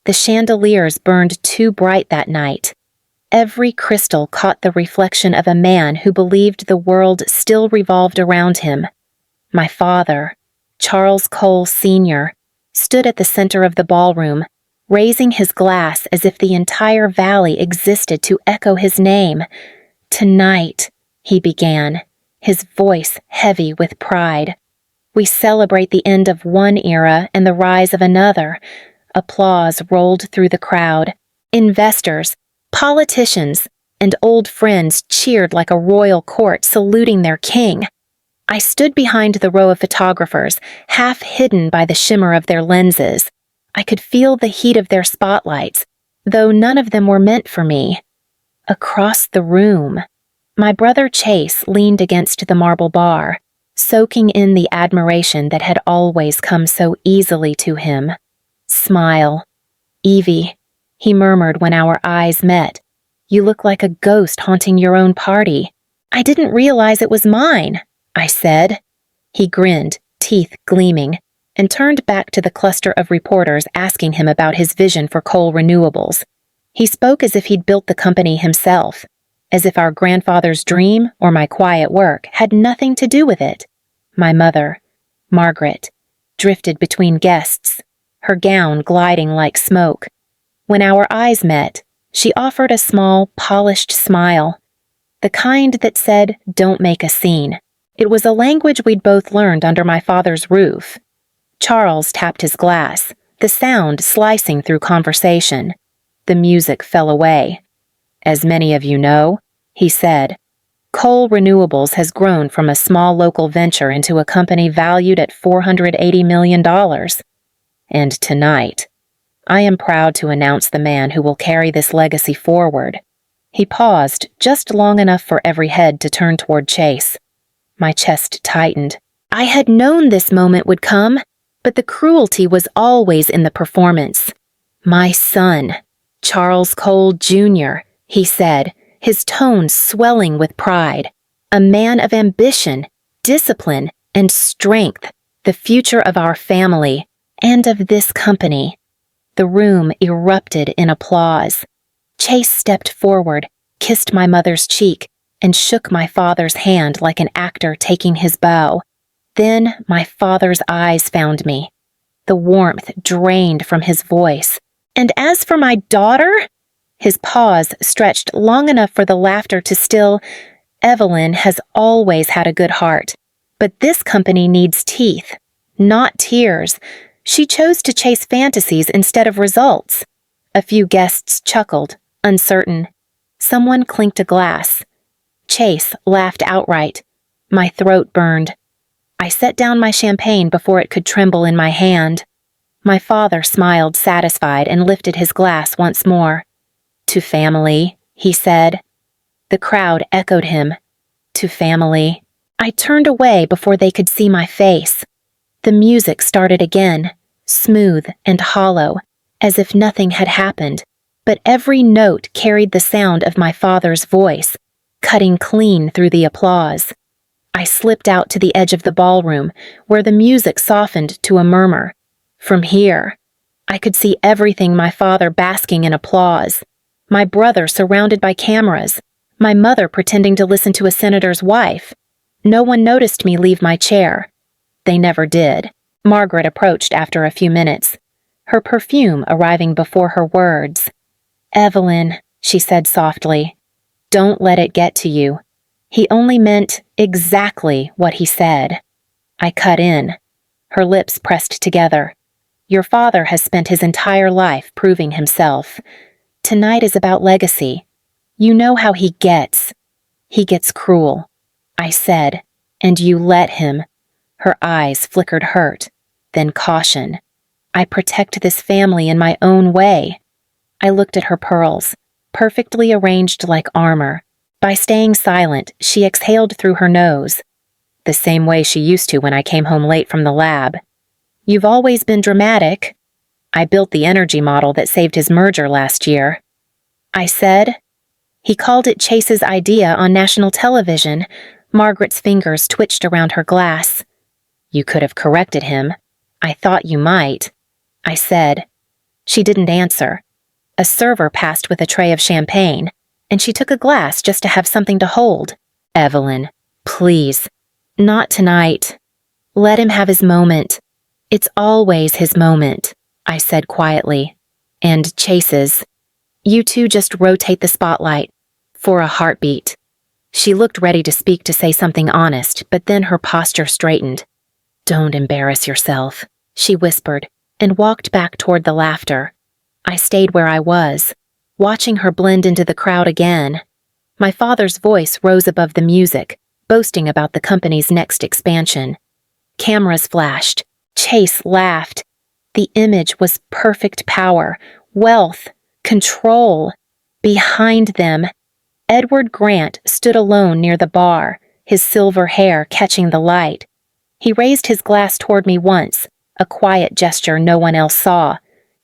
The chandeliers burned too bright that night. Every crystal caught the reflection of a man who believed the world still revolved around him. My father, Charles Cole Sr., stood at the center of the ballroom, raising his glass as if the entire valley existed to echo his name. "Tonight," he began, his voice heavy with pride, "we celebrate the end of one era and the rise of another." Applause rolled through the crowd. Investors, politicians, and old friends cheered like a royal court saluting their king. I stood behind the row of photographers, half hidden by the shimmer of their lenses. I could feel the heat of their spotlights, though none of them were meant for me. Across the room, my brother Chase leaned against the marble bar, soaking in the admiration that had always come so easily to him. "Smile. Evie," he murmured when our eyes met. "You look like a ghost haunting your own party." "I didn't realize it was mine," I said. He grinned, teeth gleaming, and turned back to the cluster of reporters asking him about his vision for coal renewables. He spoke as if he'd built the company himself, as if our grandfather's dream or my quiet work had nothing to do with it. My mother, Margaret, drifted between guests, her gown gliding like smoke. When our eyes met, she offered a small, polished smile, the kind that said, "Don't make a scene." It was a language we'd both learned under my father's roof. Charles tapped his glass, the sound slicing through conversation. The music fell away. "As many of you know," he said, "Coal Renewables has grown from a small local venture into a company valued at $480 million. And tonight, I am proud to announce the man who will carry this legacy forward." He paused just long enough for every head to turn toward Chase. My chest tightened. I had known this moment would come, but the cruelty was always in the performance. "My son, Charles Cole Jr.," he said, his tone swelling with pride. "A man of ambition, discipline, and strength, the future of our family, and of this company." The room erupted in applause. Chase stepped forward, kissed my mother's cheek, and shook my father's hand like an actor taking his bow. Then my father's eyes found me. The warmth drained from his voice. "And as for my daughter?" His pause stretched long enough for the laughter to still. "Evelyn has always had a good heart, but this company needs teeth, not tears. She chose to chase fantasies instead of results." A few guests chuckled, uncertain. Someone clinked a glass. Chase laughed outright. My throat burned. I set down my champagne before it could tremble in my hand. My father smiled satisfied and lifted his glass once more. "To family," he said. The crowd echoed him. "To family." I turned away before they could see my face. The music started again, smooth and hollow, as if nothing had happened, but every note carried the sound of my father's voice, cutting clean through the applause. I slipped out to the edge of the ballroom, where the music softened to a murmur. From here, I could see everything: my father basking in applause, my brother surrounded by cameras, my mother pretending to listen to a senator's wife. No one noticed me leave my chair. They never did. Margaret approached after a few minutes, her perfume arriving before her words. "Evelyn," she said softly, "don't let it get to you. He only meant exactly what he said." I cut in. Her lips pressed together. "Your father has spent his entire life proving himself. Tonight is about legacy. You know how he gets. He gets cruel," I said, "and you let him." Her eyes flickered hurt, then caution. "I protect this family in my own way." I looked at her pearls, perfectly arranged like armor. By staying silent, she exhaled through her nose, the same way she used to when I came home late from the lab. "You've always been dramatic." "I built the energy model that saved his merger last year," I said. "He called it Chase's idea on national television." Margaret's fingers twitched around her glass. "You could have corrected him. I thought you might," I said. She didn't answer. A server passed with a tray of champagne, and she took a glass just to have something to hold. Evelyn, please. Not tonight. Let him have his moment. It's always his moment, I said quietly. And Chase's. You two just rotate the spotlight. For a heartbeat. She looked ready to speak, to say something honest, but then her posture straightened. Don't embarrass yourself, she whispered, and walked back toward the laughter. I stayed where I was, watching her blend into the crowd again. My father's voice rose above the music, boasting about the company's next expansion. Cameras flashed. Chase laughed. The image was perfect power, wealth, control. Behind them, Edward Grant stood alone near the bar, his silver hair catching the light. He raised his glass toward me once, a quiet gesture no one else saw.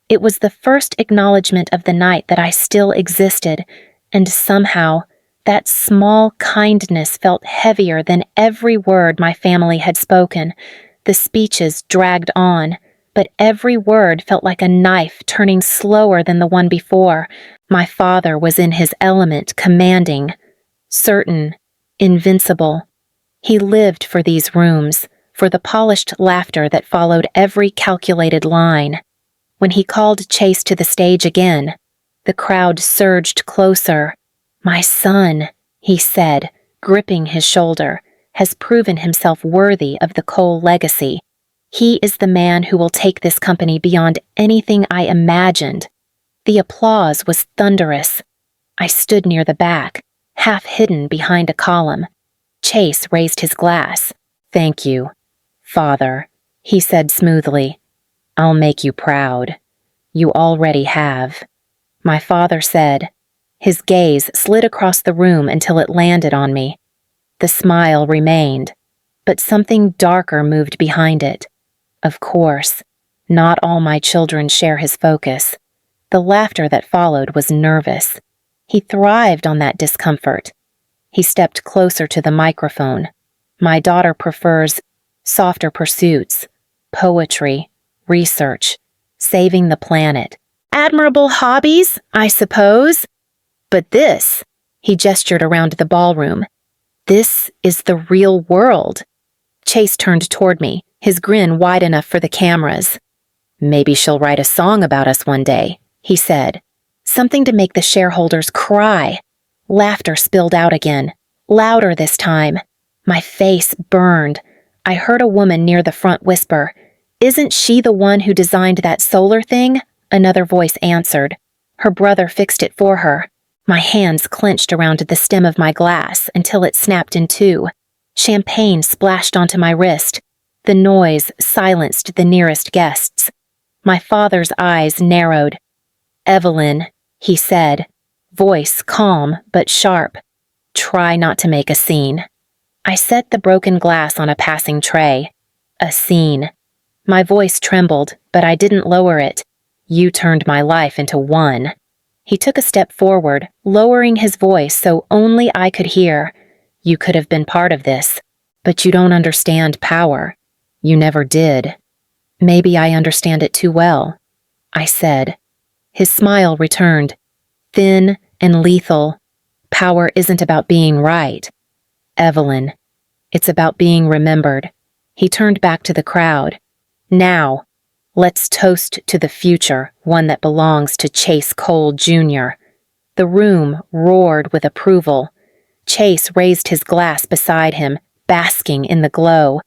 It was the first acknowledgement of the night that I still existed, and somehow, that small kindness felt heavier than every word my family had spoken. The speeches dragged on, but every word felt like a knife turning slower than the one before. My father was in his element, commanding, certain, invincible. He lived for these rooms, for the polished laughter that followed every calculated line. When he called Chase to the stage again, the crowd surged closer. My son, he said, gripping his shoulder, has proven himself worthy of the Cole legacy. He is the man who will take this company beyond anything I imagined. The applause was thunderous. I stood near the back, half hidden behind a column. Chase raised his glass. Thank you, Father, he said smoothly. I'll make you proud. You already have. My father said. His gaze slid across the room until it landed on me. The smile remained, but something darker moved behind it. Of course, not all my children share his focus. The laughter that followed was nervous. He thrived on that discomfort. He stepped closer to the microphone. My daughter prefers softer pursuits, poetry, research, saving the planet. Admirable hobbies, I suppose. But this, he gestured around the ballroom, this is the real world. Chase turned toward me, his grin wide enough for the cameras. Maybe she'll write a song about us one day, he said. Something to make the shareholders cry. Laughter spilled out again, louder this time. My face burned. I heard a woman near the front whisper, "Isn't she the one who designed that solar thing?" Another voice answered. Her brother fixed it for her. My hands clenched around the stem of my glass until it snapped in two. Champagne splashed onto my wrist. The noise silenced the nearest guests. My father's eyes narrowed. "Evelyn," he said, voice calm but sharp. "Try not to make a scene." I set the broken glass on a passing tray. A scene. My voice trembled, but I didn't lower it. You turned my life into one. He took a step forward, lowering his voice so only I could hear. You could have been part of this, but you don't understand power. You never did. Maybe I understand it too well, I said. His smile returned, thin and lethal. Power isn't about being right, Evelyn. It's about being remembered. He turned back to the crowd. Now, let's toast to the future, one that belongs to Chase Cole Jr. The room roared with approval. Chase raised his glass beside him, basking in the glow.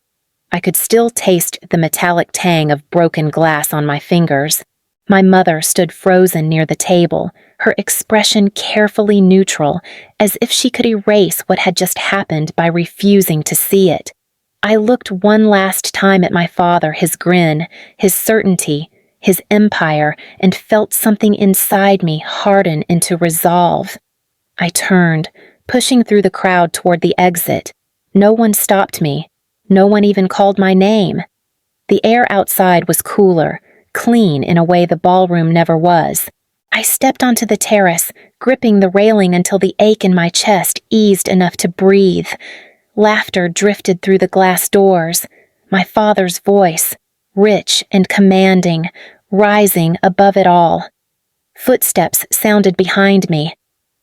I could still taste the metallic tang of broken glass on my fingers. My mother stood frozen near the table, her expression carefully neutral, as if she could erase what had just happened by refusing to see it. I looked one last time at my father, his grin, his certainty, his empire, and felt something inside me harden into resolve. I turned, pushing through the crowd toward the exit. No one stopped me. No one even called my name. The air outside was cooler, clean in a way the ballroom never was. I stepped onto the terrace, gripping the railing until the ache in my chest eased enough to breathe. Laughter drifted through the glass doors. My father's voice, rich and commanding, rising above it all. Footsteps sounded behind me.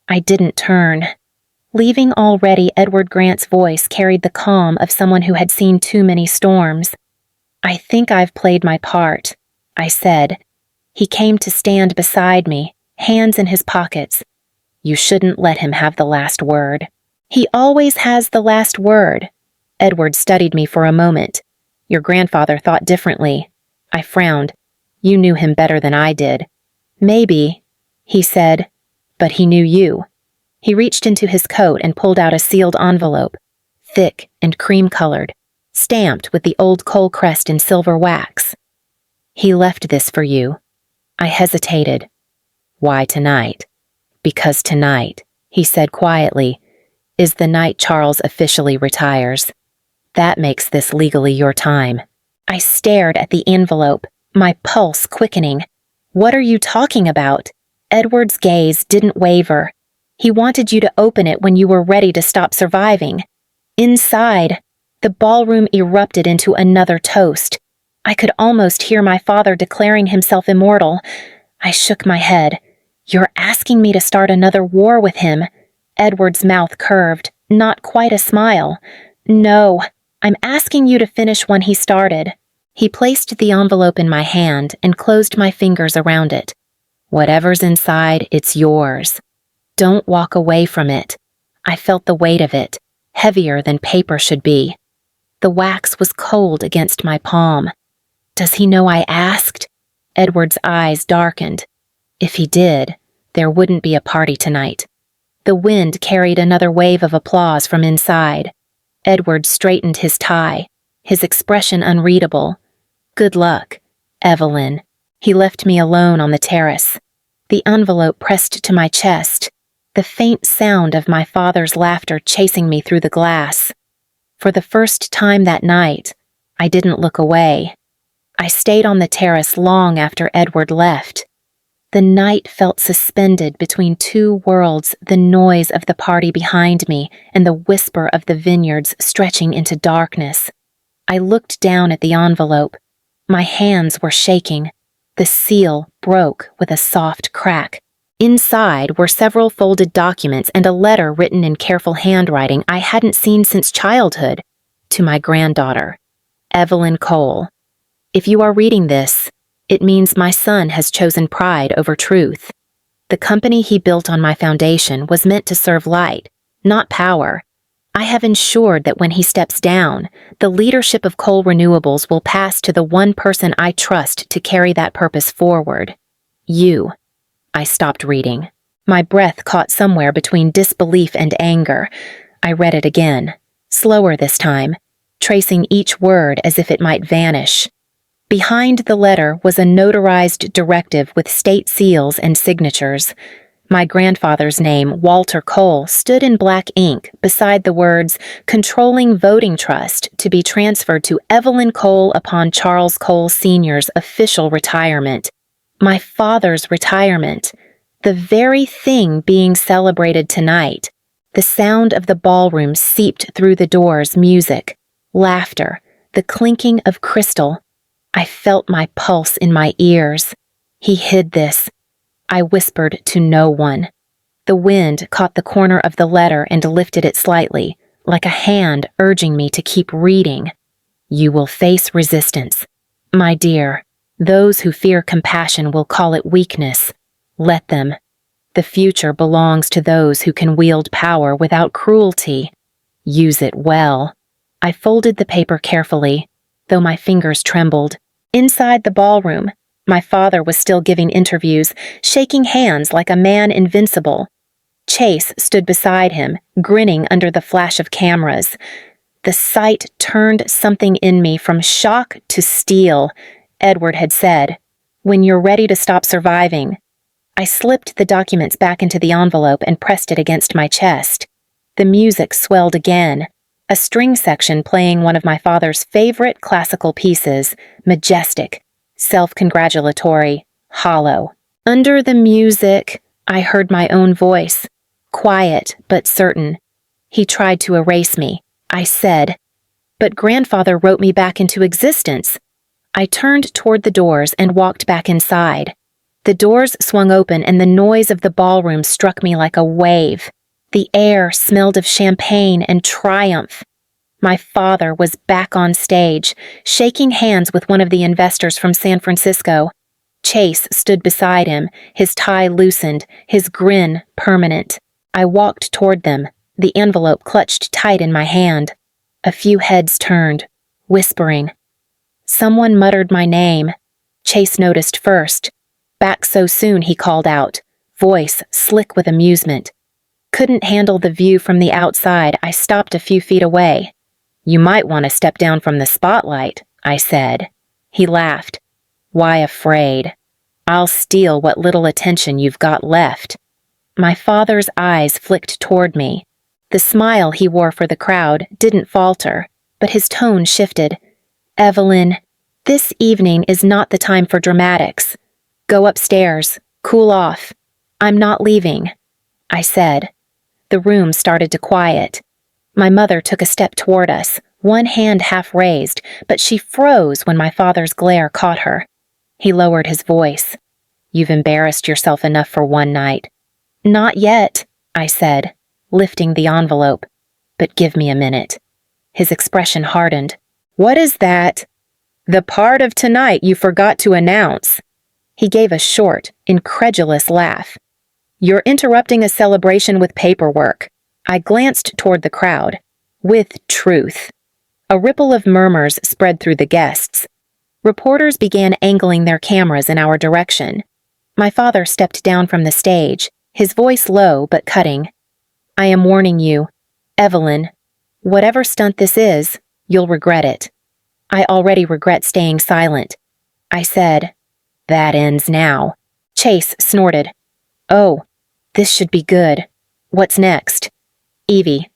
I didn't turn. Leaving already, Edward Grant's voice carried the calm of someone who had seen too many storms. "I think I've played my part," I said. He came to stand beside me, hands in his pockets. "You shouldn't let him have the last word." "He always has the last word." Edward studied me for a moment. "Your grandfather thought differently." I frowned. "You knew him better than I did." "Maybe," he said, "but he knew you." He reached into his coat and pulled out a sealed envelope, thick and cream-colored, stamped with the old coal crest in silver wax. "He left this for you." I hesitated. "Why tonight?" "Because tonight," he said quietly, "is the night Charles officially retires. That makes this legally your time." I stared at the envelope, my pulse quickening. "What are you talking about?" Edward's gaze didn't waver. "He wanted you to open it when you were ready to stop surviving." Inside, the ballroom erupted into another toast. I could almost hear my father declaring himself immortal. I shook my head. "You're asking me to start another war with him?" Edward's mouth curved, not quite a smile. "No, I'm asking you to finish one he started." He placed the envelope in my hand and closed my fingers around it. "Whatever's inside, it's yours. Don't walk away from it." I felt the weight of it, heavier than paper should be. The wax was cold against my palm. "Does he know I asked?" Edward's eyes darkened. "If he did, there wouldn't be a party tonight." The wind carried another wave of applause from inside. Edward straightened his tie, his expression unreadable. "Good luck, Evelyn." He left me alone on the terrace. The envelope pressed to my chest, the faint sound of my father's laughter chasing me through the glass. For the first time that night, I didn't look away. I stayed on the terrace long after Edward left. The night felt suspended between two worlds, the noise of the party behind me and the whisper of the vineyards stretching into darkness. I looked down at the envelope. My hands were shaking. The seal broke with a soft crack. Inside were several folded documents and a letter written in careful handwriting I hadn't seen since childhood. To my granddaughter, Evelyn Cole. "If you are reading this, it means my son has chosen pride over truth. The company he built on my foundation was meant to serve light, not power. I have ensured that when he steps down, the leadership of Coal Renewables will pass to the one person I trust to carry that purpose forward. You." I stopped reading. My breath caught somewhere between disbelief and anger. I read it again, slower this time, tracing each word as if it might vanish. Behind the letter was a notarized directive with state seals and signatures. My grandfather's name, Walter Cole, stood in black ink beside the words, "Controlling Voting Trust to be transferred to Evelyn Cole upon Charles Cole Sr.'s official retirement." My father's retirement, the very thing being celebrated tonight. The sound of the ballroom seeped through the doors, music, laughter, the clinking of crystal. I felt my pulse in my ears. He hid this. I whispered to no one. The wind caught the corner of the letter and lifted it slightly, like a hand urging me to keep reading. "You will face resistance. My dear, those who fear compassion will call it weakness. Let them. The future belongs to those who can wield power without cruelty. Use it well." I folded the paper carefully, though my fingers trembled. Inside the ballroom, my father was still giving interviews, shaking hands like a man invincible. Chase stood beside him, grinning under the flash of cameras. The sight turned something in me from shock to steel. Edward had said, "When you're ready to stop surviving." I slipped the documents back into the envelope and pressed it against my chest. The music swelled again, a string section playing one of my father's favorite classical pieces, majestic, self-congratulatory, hollow. Under the music, I heard my own voice, quiet but certain. "He tried to erase me," I said. "But grandfather wrote me back into existence." I turned toward the doors and walked back inside. The doors swung open and the noise of the ballroom struck me like a wave. The air smelled of champagne and triumph. My father was back on stage, shaking hands with one of the investors from San Francisco. Chase stood beside him, his tie loosened, his grin permanent. I walked toward them, the envelope clutched tight in my hand. A few heads turned, whispering. Someone muttered my name. Chase noticed first. Back so soon, he called out, voice slick with amusement. Couldn't handle the view from the outside, I stopped a few feet away. You might want to step down from the spotlight, I said. He laughed. Why afraid? I'll steal what little attention you've got left. My father's eyes flicked toward me. The smile he wore for the crowd didn't falter, but his tone shifted. Evelyn, this evening is not the time for dramatics. Go upstairs, cool off. I'm not leaving, I said. The room started to quiet. My mother took a step toward us, one hand half raised, but she froze when my father's glare caught her. He lowered his voice. You've embarrassed yourself enough for one night. Not yet, I said, lifting the envelope. But give me a minute. His expression hardened. What is that? The part of tonight you forgot to announce. He gave a short, incredulous laugh. You're interrupting a celebration with paperwork. I glanced toward the crowd. With truth. A ripple of murmurs spread through the guests. Reporters began angling their cameras in our direction. My father stepped down from the stage, his voice low but cutting. I am warning you, Evelyn, whatever stunt this is, you'll regret it. I already regret staying silent. I said, that ends now. Chase snorted. Oh, this should be good. What's next? Evie.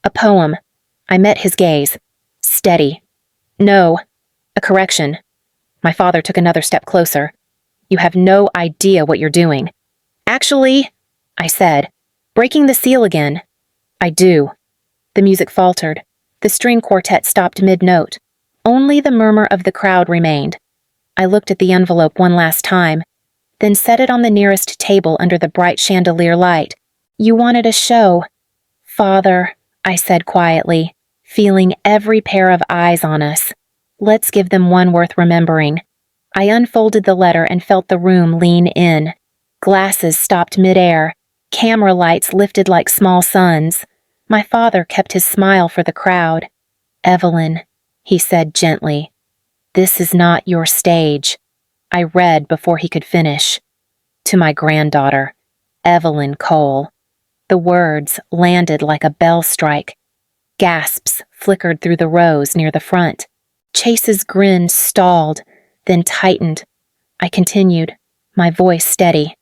A poem. I met his gaze. Steady. No. A correction. My father took another step closer. You have no idea what you're doing. Actually, I said, breaking the seal again. I do. The music faltered. The string quartet stopped mid-note. Only the murmur of the crowd remained. I looked at the envelope one last time, then set it on the nearest table under the bright chandelier light. You wanted a show. Father, I said quietly, feeling every pair of eyes on us. Let's give them one worth remembering. I unfolded the letter and felt the room lean in. Glasses stopped midair. Camera lights lifted like small suns. My father kept his smile for the crowd. Evelyn, he said gently, this is not your stage. I read before he could finish. To my granddaughter, Evelyn Cole. The words landed like a bell strike. Gasps flickered through the rows near the front. Chase's grin stalled, then tightened. I continued, my voice steady.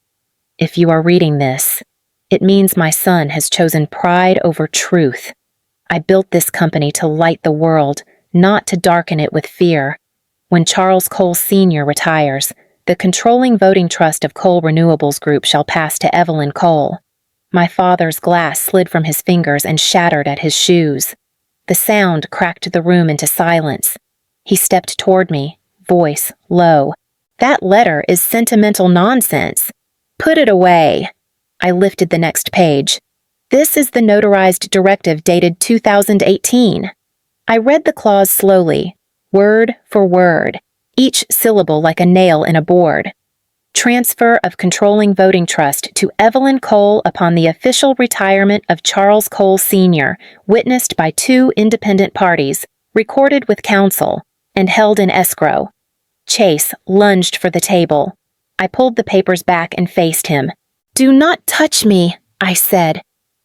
If you are reading this, it means my son has chosen pride over truth. I built this company to light the world, not to darken it with fear. When Charles Cole Sr. retires, the controlling voting trust of Cole Renewables Group shall pass to Evelyn Cole. My father's glass slid from his fingers and shattered at his shoes. The sound cracked the room into silence. He stepped toward me, voice low. That letter is sentimental nonsense. Put it away. I lifted the next page. This is the notarized directive dated 2018. I read the clause slowly, word for word, each syllable like a nail in a board. Transfer of controlling voting trust to Evelyn Cole upon the official retirement of Charles Cole Sr., witnessed by 2 independent parties, recorded with counsel, and held in escrow. Chase lunged for the table. I pulled the papers back and faced him. Do not touch me, I said.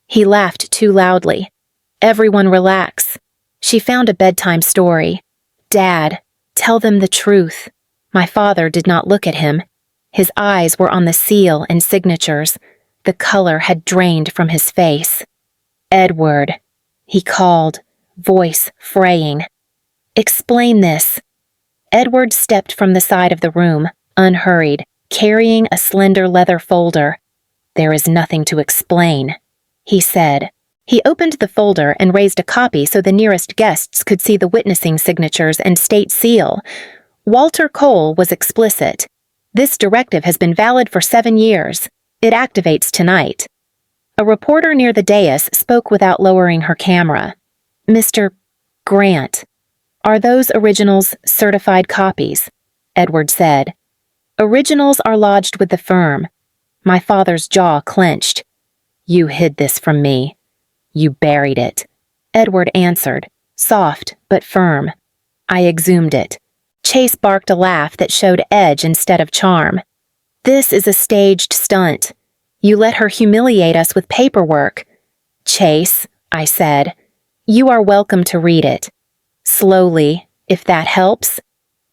He laughed too loudly. Everyone relax. She found a bedtime story. Dad, tell them the truth. My father did not look at him. His eyes were on the seal and signatures. The color had drained from his face. Edward, he called, voice fraying. Explain this. Edward stepped from the side of the room, unhurried, carrying a slender leather folder. There is nothing to explain, he said. He opened the folder and raised a copy so the nearest guests could see the witnessing signatures and state seal. Walter Cole was explicit. This directive has been valid for 7 years. It activates tonight. A reporter near the dais spoke without lowering her camera. Mr. Grant, are those originals certified copies? Edward said. Originals are lodged with the firm. My father's jaw clenched. You hid this from me. You buried it. Edward answered, soft but firm. I exhumed it. Chase barked a laugh that showed edge instead of charm. This is a staged stunt. You let her humiliate us with paperwork. Chase, I said, you are welcome to read it. Slowly, if that helps.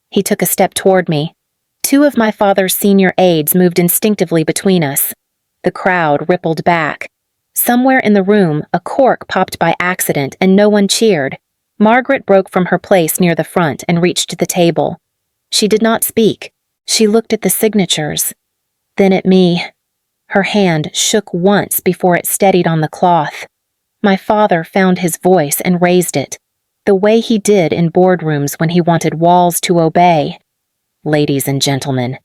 He took a step toward me. 2 of my father's senior aides moved instinctively between us. The crowd rippled back. Somewhere in the room, a cork popped by accident and no one cheered. Margaret broke from her place near the front and reached the table. She did not speak. She looked at the signatures, then at me. Her hand shook once before it steadied on the cloth. My father found his voice and raised it, the way he did in boardrooms when he wanted walls to obey. Ladies and gentlemen,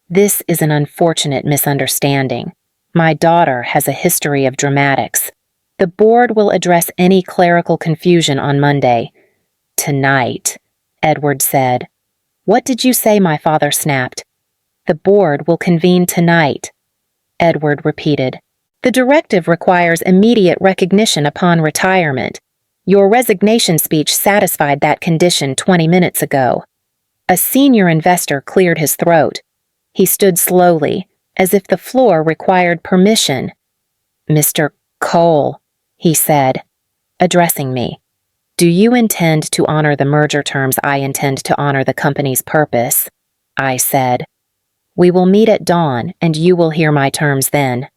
this is an unfortunate misunderstanding. My daughter has a history of dramatics. The board will address any clerical confusion on Monday. Tonight, Edward said. What did you say? My father snapped. The board will convene tonight, Edward repeated. The directive requires immediate recognition upon retirement. Your resignation speech satisfied that condition 20 minutes ago. A senior investor cleared his throat. He stood slowly, as if the floor required permission. Mr. Cole, he said, addressing me. Do you intend to honor the merger terms? I intend to honor the company's purpose, I said. We will meet at dawn, and you will hear my terms then.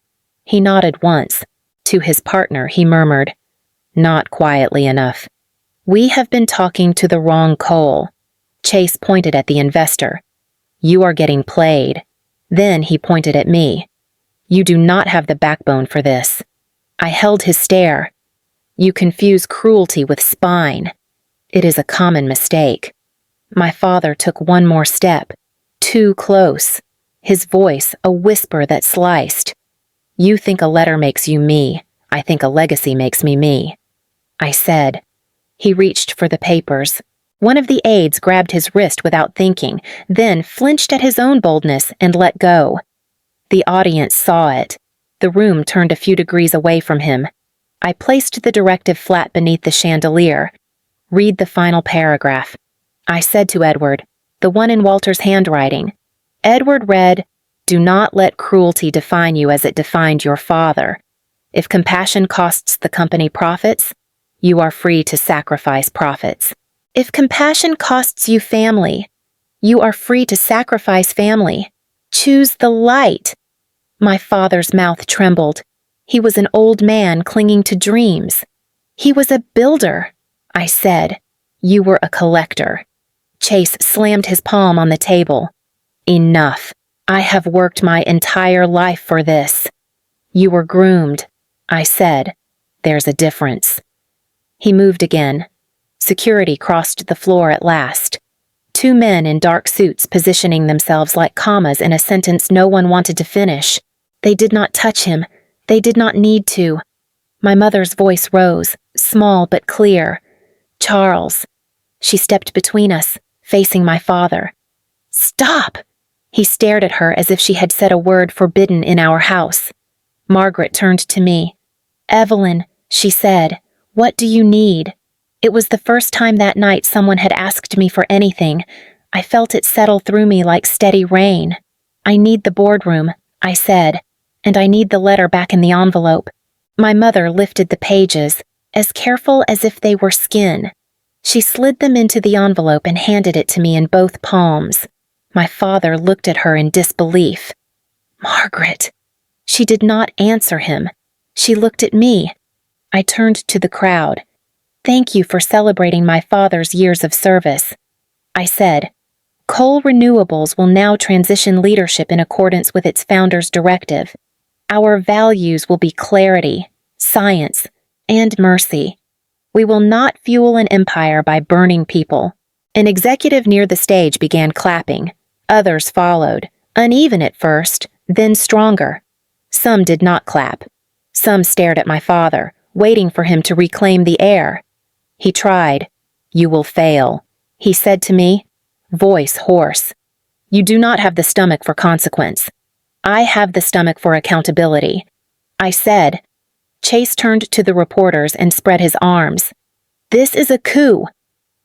He nodded once. To his partner, he murmured, not quietly enough. We have been talking to the wrong Cole. Chase pointed at the investor. You are getting played. Then he pointed at me. You do not have the backbone for this. I held his stare. You confuse cruelty with spine. It is a common mistake. My father took one more step. Too close. His voice a whisper that sliced. You think a letter makes you me. I think a legacy makes me me. I said. He reached for the papers. One of the aides grabbed his wrist without thinking, then flinched at his own boldness and let go. The audience saw it. The room turned a few degrees away from him. I placed the directive flat beneath the chandelier. Read the final paragraph. I said to Edward, the one in Walter's handwriting. Edward read, do not let cruelty define you as it defined your father. If compassion costs the company profits, you are free to sacrifice profits. If compassion costs you family, you are free to sacrifice family. Choose the light. My father's mouth trembled. He was an old man clinging to dreams. He was a builder, I said. You were a collector. Chase slammed his palm on the table. Enough. I have worked my entire life for this. You were groomed, I said. There's a difference. He moved again. Security crossed the floor at last. 2 men in dark suits positioning themselves like commas in a sentence no one wanted to finish. They did not touch him. They did not need to. My mother's voice rose, small but clear. Charles. She stepped between us, facing my father. Stop! He stared at her as if she had said a word forbidden in our house. Margaret turned to me. Evelyn, she said, what do you need? It was the first time that night someone had asked me for anything. I felt it settle through me like steady rain. I need the boardroom, I said, and I need the letter back in the envelope. My mother lifted the pages, as careful as if they were skin. She slid them into the envelope and handed it to me in both palms. My father looked at her in disbelief. Margaret. She did not answer him. She looked at me. I turned to the crowd. Thank you for celebrating my father's years of service. I said, Coal Renewables will now transition leadership in accordance with its founder's directive. Our values will be clarity, science, and mercy. We will not fuel an empire by burning people. An executive near the stage began clapping. Others followed, uneven at first, then stronger. Some did not clap. Some stared at my father, waiting for him to reclaim the air. He tried. "You will fail," he said to me, voice hoarse. "You do not have the stomach for consequence. I have the stomach for accountability," I said. Chase turned to the reporters and spread his arms. "This is a coup."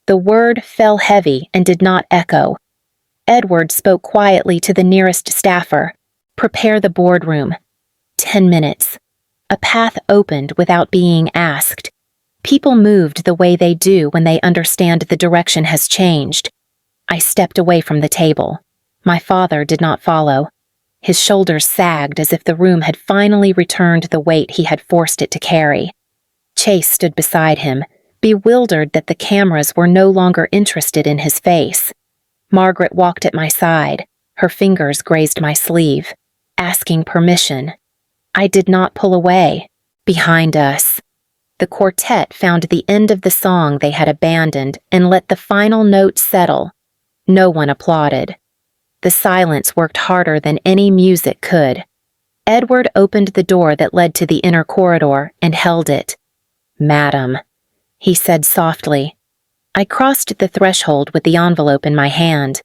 The word fell heavy and did not echo. Edward spoke quietly to the nearest staffer. "Prepare the boardroom." 10 minutes. A path opened without being asked. People moved the way they do when they understand the direction has changed. I stepped away from the table. My father did not follow. His shoulders sagged as if the room had finally returned the weight he had forced it to carry. Chase stood beside him, bewildered that the cameras were no longer interested in his face. Margaret walked at my side. Her fingers grazed my sleeve, asking permission. I did not pull away. Behind us. The quartet found the end of the song they had abandoned and let the final note settle. No one applauded. The silence worked harder than any music could. Edward opened the door that led to the inner corridor and held it. "Madam," he said softly. I crossed the threshold with the envelope in my hand.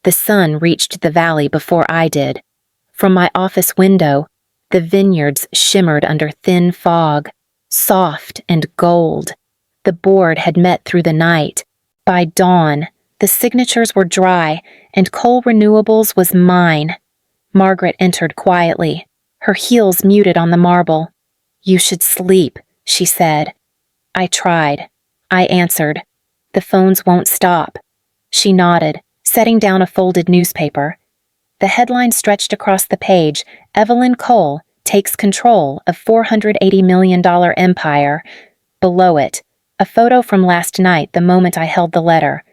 The sun reached the valley before I did. From my office window, the vineyards shimmered under thin fog, soft and gold. The board had met through the night. By dawn, the signatures were dry, and Coal Renewables was mine. Margaret entered quietly, her heels muted on the marble. "You should sleep," she said. I tried. I answered. "The phones won't stop." She nodded, setting down a folded newspaper. The headline stretched across the page, "Evelyn Cole takes control of $480 million empire." Below it, a photo from last night the moment I held the letter.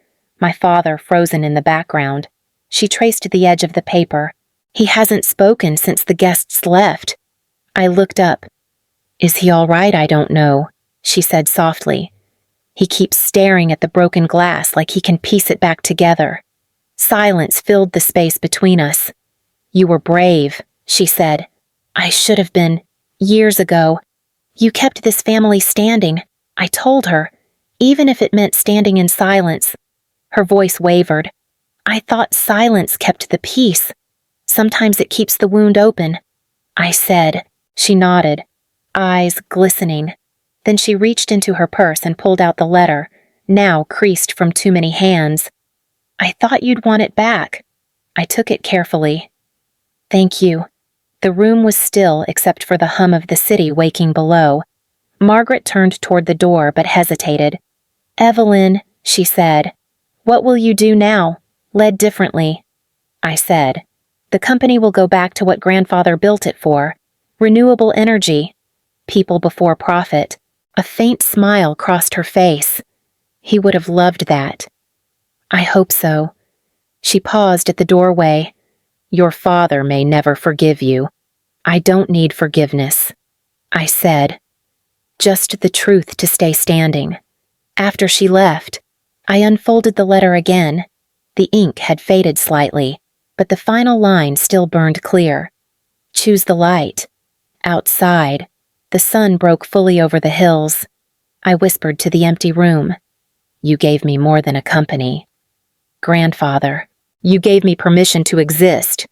My father frozen in the background. She traced the edge of the paper. "He hasn't spoken since the guests left." I looked up. "Is he all right? I don't know," she said softly. "He keeps staring at the broken glass like he can piece it back together." Silence filled the space between us. "You were brave," she said. "I should have been, years ago. You kept this family standing," I told her, "even if it meant standing in silence." Her voice wavered. "I thought silence kept the peace. Sometimes it keeps the wound open." I said. She nodded, eyes glistening. Then she reached into her purse and pulled out the letter, now creased from too many hands. "I thought you'd want it back." I took it carefully. "Thank you." The room was still except for the hum of the city waking below. Margaret turned toward the door but hesitated. "Evelyn," she said, "what will you do now? Led differently." I said, "The company will go back to what grandfather built it for. Renewable energy. People before profit." A faint smile crossed her face. "He would have loved that." "I hope so." She paused at the doorway. "Your father may never forgive you." "I don't need forgiveness," I said. Just the truth to stay standing. After she left, I unfolded the letter again. The ink had faded slightly, but the final line still burned clear. "Choose the light." Outside, the sun broke fully over the hills. I whispered to the empty room. "You gave me more than a company. Grandfather, you gave me permission to exist."